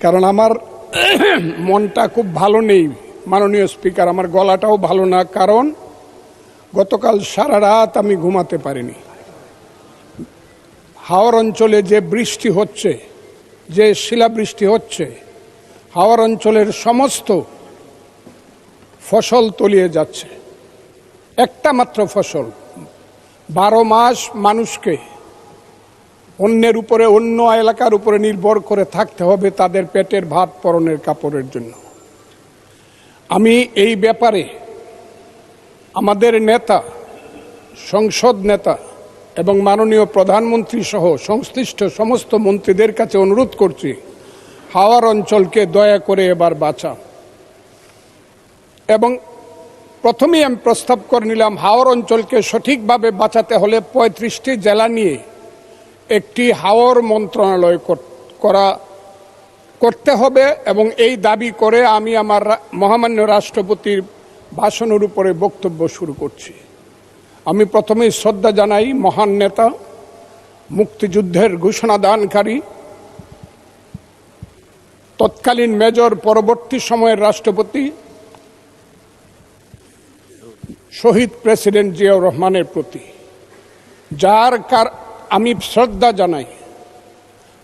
কারণ আমার মনটা খুব ভালো নেই মাননীয় স্পিকার, আমার গলাটাও ভালো না, কারণ গতকাল সারা রাত আমি ঘুমাতে পারিনি। হাওর অঞ্চলে যে বৃষ্টি হচ্ছে, যে শিলাবৃষ্টি হচ্ছে, হাওর অঞ্চলের সমস্ত ফসল তলিয়ে যাচ্ছে। একটা মাত্র ফসল, 12 মাস মানুষকে অন্যের উপরে, অন্য এলাকার উপরে নির্ভর করে থাকতে হবে তাদের পেটের ভাত পরনের কাপড়ের জন্য। আমি এই ব্যাপারে আমাদের নেতা, সংসদ নেতা এবং মাননীয় প্রধানমন্ত্রী সহ সংশ্লিষ্ট সমস্ত মন্ত্রীদের কাছে অনুরোধ করছি, হাওর অঞ্চলকে দয়া করে এবার বাঁচান। এবং প্রথমেই আমি প্রস্তাব করে নিলাম, হাওর অঞ্চলকে সঠিকভাবে বাঁচাতে হলে 35টি জেলা নিয়ে একটি হাওর মন্ত্রণালয় করতে হবে। এবং এই দাবি করে আমি আমার মহামান্য রাষ্ট্রপতির ভাষণের উপরে বক্তব্য শুরু করছি। আমি প্রথমেই শ্রদ্ধা জানাই মহান নেতা, মুক্তিযুদ্ধের ঘোষণাদানকারী, তৎকালীন মেজর, পরবর্তী সময়ের রাষ্ট্রপতি শহীদ প্রেসিডেন্ট জিয়াউর রহমানের প্রতি, আমি শ্রদ্ধা জানাই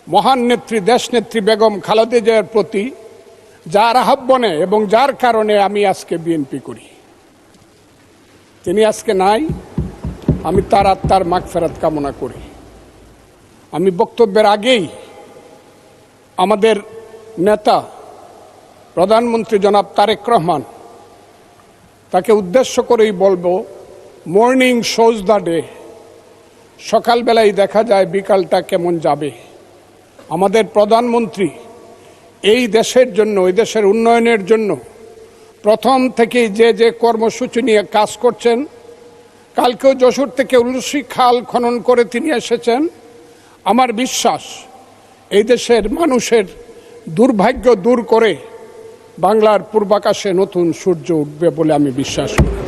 মহান নেত্রী, দেশনেত্রী বেগম খালেদা জিয়ার প্রতি, যার আহ্বানে এবং যার কারণে আমি আজকে বিএনপি করি। তিনি আজকে নাই, আমি তার আত্মার মাগফিরাত কামনা করি। আমি বক্তব্যের আগেই আমাদের নেতা প্রধানমন্ত্রী জনাব তারেক রহমান, তাকে উদ্দেশ্য করেই বলবো, মর্নিং শোজ দ্য ডে। সকালবেলায় দেখা যায় বিকালটা কেমন যাবে। আমাদের প্রধানমন্ত্রী এই দেশের জন্য, এই দেশের উন্নয়নের জন্য প্রথম থেকেই যে কর্মসূচি নিয়ে কাজ করছেন। কালকেও যশোর থেকে উলসি খাল খনন করে তিনি এসেছেন। আমার বিশ্বাস এই দেশের মানুষের দুর্ভাগ্য দূর করে বাংলার পূর্বাকাশে নতুন সূর্য উঠবে বলে আমি বিশ্বাস করি।